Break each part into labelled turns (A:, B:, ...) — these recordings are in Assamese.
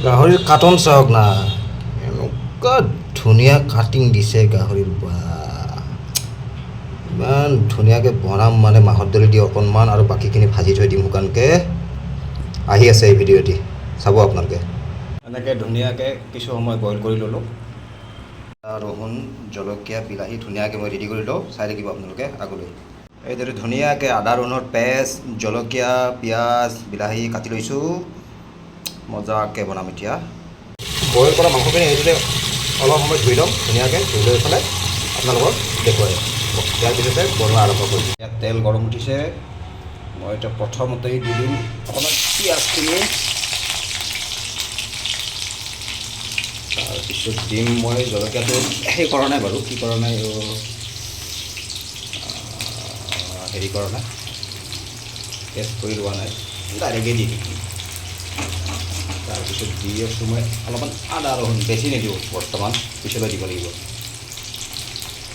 A: গাহৰিৰ কাটন চাওক না এনেকুৱা ধুনীয়া কাটিং দিছে গাহৰিৰ বা ইমান ধুনীয়াকৈ বনাম মানে মাহৰ দালি দি অকণমান আৰু বাকীখিনি ভাজি থৈ দিম শুকানকৈ আহি আছে এই ভিডিঅ'টি চাব আপোনালোকে এনেকৈ ধুনীয়াকৈ কিছু সময় বইল কৰি ল'লোঁ ৰহুন জলকীয়া বিলাহী ধুনীয়াকৈ মই ৰেডি কৰি লওঁ চাই থাকিব আপোনালোকে আগলৈ এইদৰে ধুনীয়াকৈ আদা ৰহুনৰ পেষ্ট জলকীয়া পিঁয়াজ বিলাহী কাটি লৈছোঁ মজাকৈ বনাম এতিয়া বইল কৰা মাংসখিনি এইটোতে অলপ সময় ধুই ল'ম ধুনীয়াকৈ ধুই লৈ পেলাই আপোনালোকক দেখুৱাই ইয়াৰ পিছতে বনোৱা আৰম্ভ কৰিছোঁ ইয়াত তেল গৰম উঠিছে মই এতিয়া প্ৰথমতেই দি দিম অকণমান পিঁয়াজখিনি তাৰপিছত দিম মই জলকীয়াটো হেৰি কৰা নাই বাৰু কি কৰা নাই হেৰি কৰা নাই টেষ্ট কৰি লোৱা নাই ডাইৰেক্টে দি দিম তাৰপিছত দি আছোঁ মই অলপমান আদা ৰহুন বেছি নিদিওঁ বৰ্তমান পিছলৈ দিব লাগিব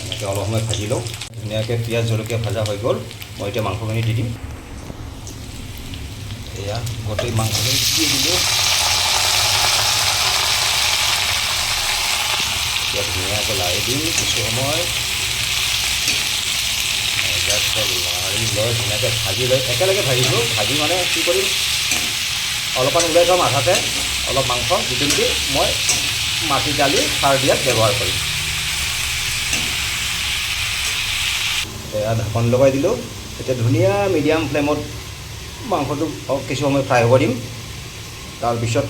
A: এনেকৈ অলপ সময় ভাজি লওঁ ধুনীয়াকৈ পিঁয়াজ জলকীয়া ভাজা হৈ গ'ল মই এতিয়া মাংসখিনি দি দিম এয়া গোটেই মাংসখিনি দি দিলোঁ এতিয়া ধুনীয়াকৈ লাৰি দিম কিছু সময় লাৰি লৈ ধুনীয়াকৈ ভাজি লৈ একেলগে ভাজিছোঁ ভাজি মানে কি কৰিম অলপমান ওলাই থ'ম আধাতে অলপ মাংস যিটো নেকি মই মাটি দালি খাৰ দিয়াত ব্যৱহাৰ কৰিম এয়া ঢাকন লগাই দিলোঁ এতিয়া ধুনীয়া মিডিয়াম ফ্লেমত মাংসটো কিছু সময় ফ্ৰাই হ'ব দিম তাৰপিছত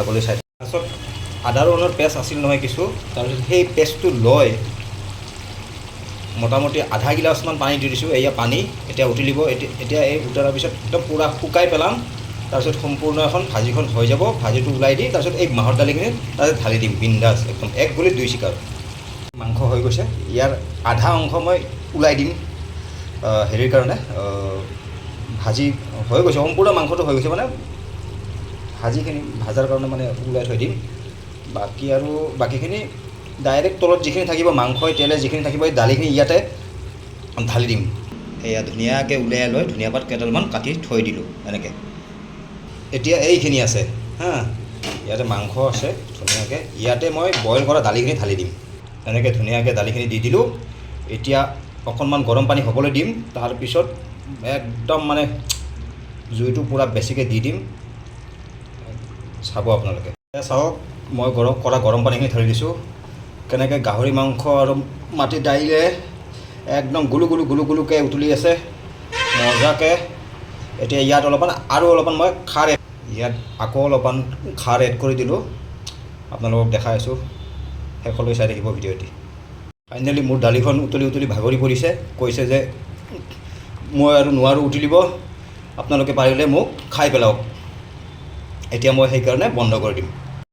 A: আগলৈ চাই তাৰপিছত আদা ৰহুনৰ পেষ্ট আছিল নহয় কিছু তাৰপিছত সেই পেষ্টটো লৈ মোটামুটি আধা গিলাচমান পানী দি দিছোঁ এয়া পানী এতিয়া উতলিব এতিয়া এই উতলাৰ পিছত একদম পূৰা শুকাই পেলাম তাৰপিছত সম্পূৰ্ণ এখন ভাজিখন হৈ যাব ভাজিটো ওলাই দি তাৰপিছত এই মাহৰ দালিখিনি তাতে ঢালি দিম বিন্দাছ একদম এক গুলি দুই চিকাৰ মাংস হৈ গৈছে ইয়াৰ আধা অংশ মই ওলাই দিম হেৰিৰ কাৰণে ভাজি হৈ গৈছে সম্পূৰ্ণ মাংসটো হৈ গৈছে মানে ভাজিখিনি ভাজাৰ কাৰণে মানে ওলাই থৈ দিম বাকী আৰু বাকীখিনি ডাইৰেক্ট তলত যিখিনি থাকিব মাংসই তেলে যিখিনি থাকিব এই দালিখিনি ইয়াতে ঢালি দিম এয়া ধুনীয়াকৈ উলিয়াই লৈ ধনিয়া পাত কেইডালমান কাটি থৈ দিলোঁ এনেকৈ এতিয়া এইখিনি আছে হা ইয়াতে মাংস আছে ধুনীয়াকৈ ইয়াতে মই বইল কৰা দালিখিনি ঢালি দিম এনেকৈ ধুনীয়াকৈ দালিখিনি দি দিলোঁ এতিয়া অকণমান গৰম পানী হ'বলৈ দিম তাৰপিছত একদম মানে জুইটো পূৰা বেছিকৈ দি দিম চাব আপোনালোকে চাওক মই গৰম পানীখিনি ঢালি দিছোঁ কেনেকৈ গাহৰি মাংস আৰু মাটি দাইলে একদম গুলুকৈ উতলি আছে মজাকৈ এতিয়া ইয়াত অলপমান মই খাৰ ইয়াত আকৌ অলপমান খাৰ এড কৰি দিলোঁ আপোনালোকক দেখাই আছোঁ শেষলৈ চাই থাকিব ভিডিঅ'টি ফাইনেলি মোৰ দালিখন উতলি ভাগৰি পৰিছে কৈছে যে মই আৰু নোৱাৰোঁ উতলিব আপোনালোকে পাৰিলে মোক খাই পেলাওক এতিয়া মই সেইকাৰণে বন্ধ কৰি দিম